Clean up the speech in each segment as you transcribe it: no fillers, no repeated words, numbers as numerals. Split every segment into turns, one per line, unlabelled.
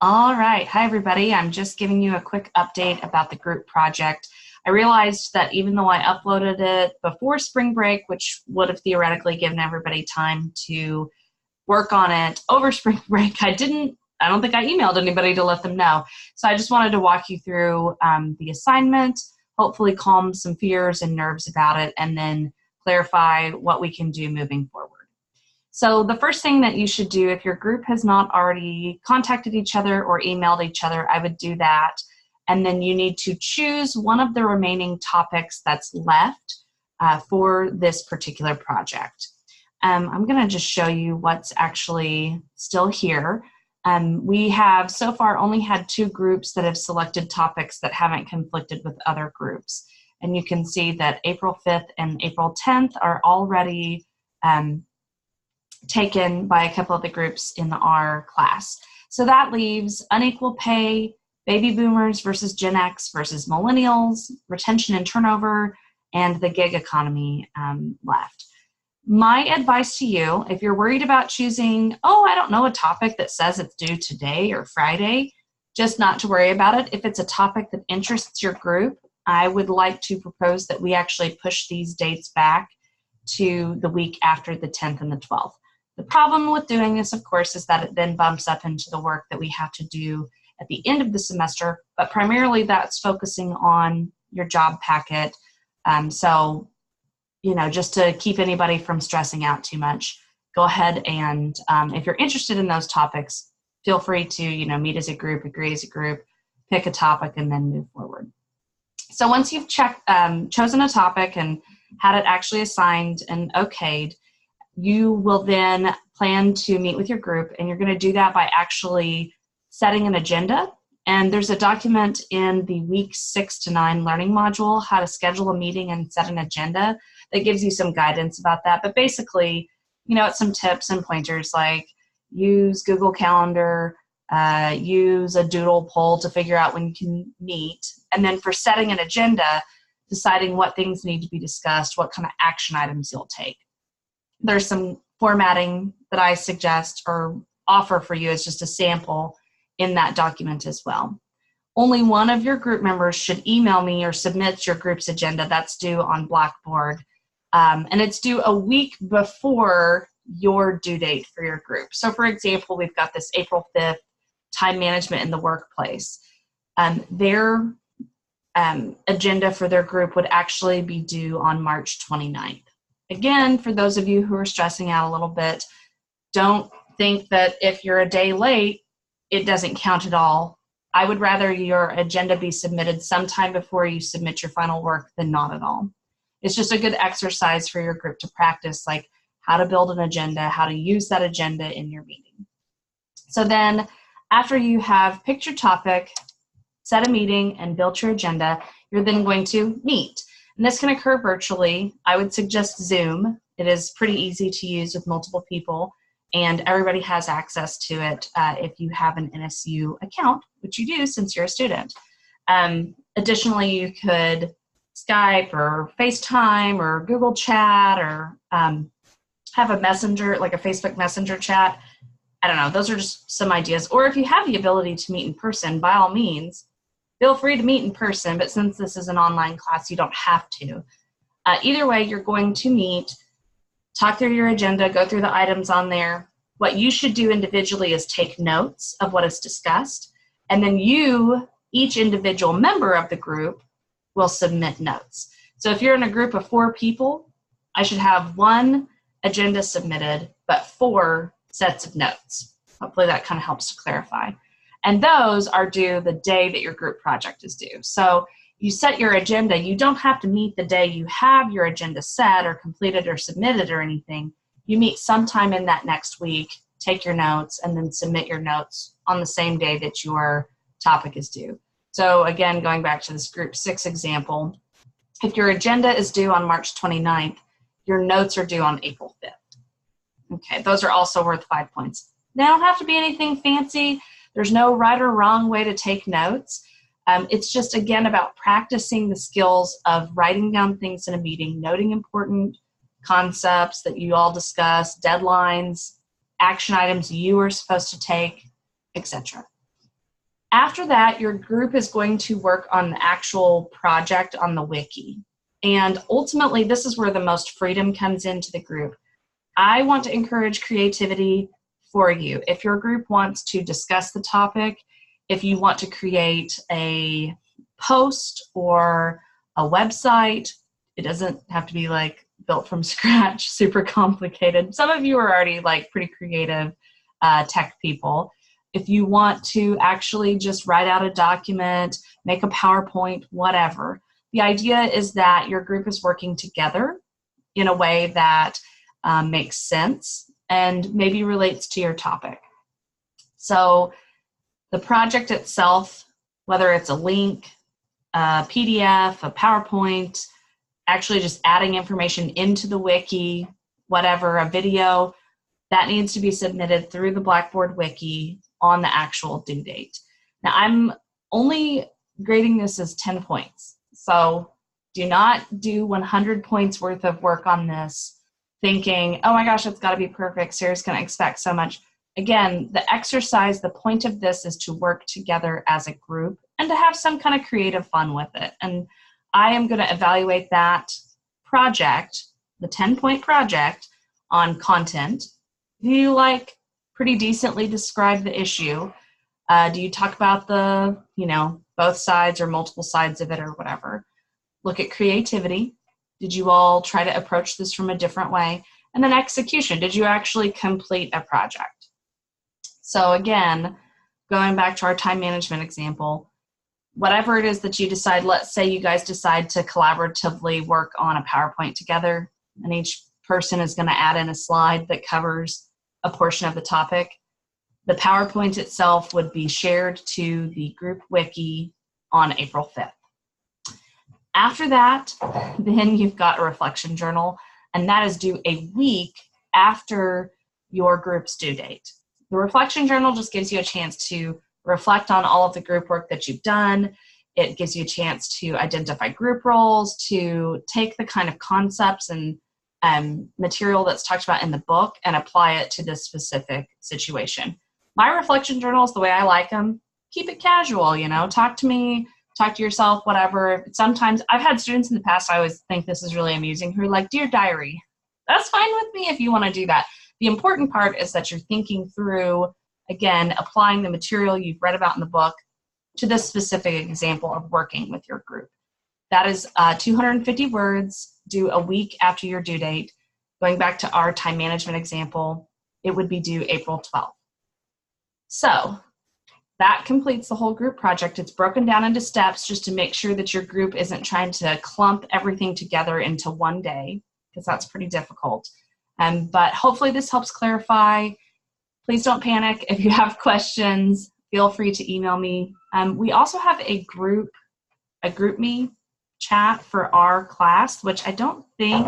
All right. Hi, everybody. I'm just giving you a quick update about the group project. I realized that even though I uploaded it before spring break, which would have theoretically given everybody time to work on it over spring break, I don't think I emailed anybody to let them know. So I just wanted to walk you through the assignment, hopefully calm some fears and nerves about it, and then clarify what we can do moving forward. So the first thing that you should do, if your group has not already contacted each other or emailed each other, I would do that. And then you need to choose one of the remaining topics that's left for this particular project. I'm going to just show you what's actually still here. We have so far only had 2 groups that have selected topics that haven't conflicted with other groups. And you can see that April 5th and April 10th are already taken by a couple of the groups in our class. So that leaves unequal pay, baby boomers versus Gen X versus millennials, retention and turnover, and the gig economy left. My advice to you, if you're worried about choosing, I don't know, a topic that says it's due today or Friday, just not to worry about it. If it's a topic that interests your group, I would like to propose that we actually push these dates back to the week after the 10th and the 12th. The problem with doing this, of course, is that it then bumps up into the work that we have to do at the end of the semester, but primarily that's focusing on your job packet. So, just to keep anybody from stressing out too much, go ahead and if you're interested in those topics, feel free to, meet as a group, agree as a group, pick a topic, and then move forward. So once you've chosen a topic and had it actually assigned and okayed, you will then plan to meet with your group, and you're going to do that by actually setting an agenda. And there's a document in the week 6 to 9 learning module, how to schedule a meeting and set an agenda, that gives you some guidance about that. But basically, it's some tips and pointers like use Google Calendar, use a doodle poll to figure out when you can meet. And then for setting an agenda, deciding what things need to be discussed, what kind of action items you'll take. There's some formatting that I suggest or offer for you as just a sample in that document as well. Only one of your group members should email me or submit your group's agenda. That's due on Blackboard. And it's due a week before your due date for your group. So for example, we've got this April 5th, time management in the workplace. Their agenda for their group would actually be due on March 29th. Again, for those of you who are stressing out a little bit, don't think that if you're a day late, it doesn't count at all. I would rather your agenda be submitted sometime before you submit your final work than not at all. It's just a good exercise for your group to practice, like how to build an agenda, how to use that agenda in your meeting. So then after you have picked your topic, set a meeting, and built your agenda, you're then going to meet. And this can occur virtually. I would suggest Zoom. It is pretty easy to use with multiple people, and everybody has access to it if you have an NSU account, which you do since you're a student. Additionally, you could Skype or FaceTime or Google Chat or have a messenger, like a Facebook Messenger chat. I don't know. Those are just some ideas. Or if you have the ability to meet in person, by all means, feel free to meet in person, but since this is an online class, you don't have to. Either way, you're going to meet, talk through your agenda, go through the items on there. What you should do individually is take notes of what is discussed, and then you, each individual member of the group, will submit notes. So if you're in a group of 4 people, I should have 1 agenda submitted, but 4 sets of notes. Hopefully that kind of helps to clarify. And those are due the day that your group project is due. So you set your agenda. You don't have to meet the day you have your agenda set or completed or submitted or anything. You meet sometime in that next week, take your notes, and then submit your notes on the same day that your topic is due. So again, going back to this group 6 example, if your agenda is due on March 29th, your notes are due on April 5th. Okay, those are also worth 5 points. They don't have to be anything fancy. There's no right or wrong way to take notes. It's just, again, about practicing the skills of writing down things in a meeting, noting important concepts that you all discuss, deadlines, action items you are supposed to take, etc. After that, your group is going to work on the actual project on the wiki. And ultimately, this is where the most freedom comes into the group. I want to encourage creativity for you. If your group wants to discuss the topic, if you want to create a post or a website, it doesn't have to be like built from scratch, super complicated. Some of you are already like pretty creative tech people. If you want to actually just write out a document, make a PowerPoint, whatever, the idea is that your group is working together in a way that makes sense and maybe relates to your topic. So the project itself, whether it's a link, a PDF, a PowerPoint, actually just adding information into the wiki, whatever, a video, that needs to be submitted through the Blackboard wiki on the actual due date. Now, I'm only grading this as 10 points. So do not do 100 points worth of work on this thinking, oh my gosh, it's got to be perfect. Sarah's going to expect so much. Again, the exercise, the point of this is to work together as a group and to have some kind of creative fun with it. And I am going to evaluate that project, the 10-point project, on content. Do you like pretty decently describe the issue? Do you talk about the, both sides or multiple sides of it or whatever? Look at creativity. Did you all try to approach this from a different way? And then execution. Did you actually complete a project? So again, going back to our time management example, whatever it is that you decide, let's say you guys decide to collaboratively work on a PowerPoint together, and each person is going to add in a slide that covers a portion of the topic. The PowerPoint itself would be shared to the group wiki on April 5th. After that, then you've got a reflection journal, and that is due a week after your group's due date. The reflection journal just gives you a chance to reflect on all of the group work that you've done. It gives you a chance to identify group roles, to take the kind of concepts and material that's talked about in the book and apply it to this specific situation. My reflection journals, the way I like them, keep it casual, talk to me, talk to yourself, whatever. Sometimes I've had students in the past, I always think this is really amusing, who are like, dear diary. That's fine with me if you want to do that. The important part is that you're thinking through, again, applying the material you've read about in the book to this specific example of working with your group. That is 250 words, due a week after your due date. Going back to our time management example, it would be due April 12th. So that completes the whole group project. It's broken down into steps just to make sure that your group isn't trying to clump everything together into one day, because that's pretty difficult. But hopefully this helps clarify. Please don't panic. If you have questions, feel free to email me. We also have a GroupMe chat for our class, which I don't think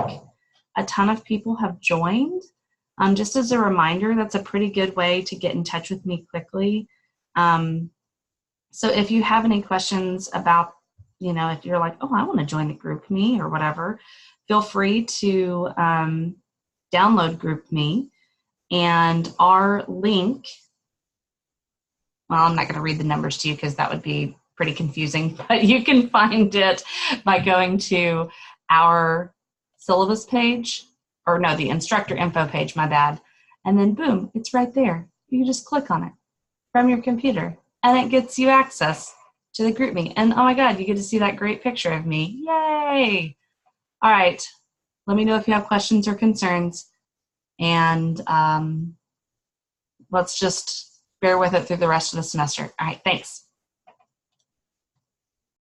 a ton of people have joined. Just as a reminder, that's a pretty good way to get in touch with me quickly. So if you have any questions about, if you're like, oh, I want to join the GroupMe or whatever, feel free to download GroupMe. And our link, well, I'm not going to read the numbers to you because that would be pretty confusing, but you can find it by going to our syllabus page, or no, the instructor info page, my bad. And then boom, it's right there. You can just click on it from your computer and it gets you access to the GroupMe. And oh my God, you get to see that great picture of me. Yay. All right. Let me know if you have questions or concerns. And let's just bear with it through the rest of the semester. All right, thanks.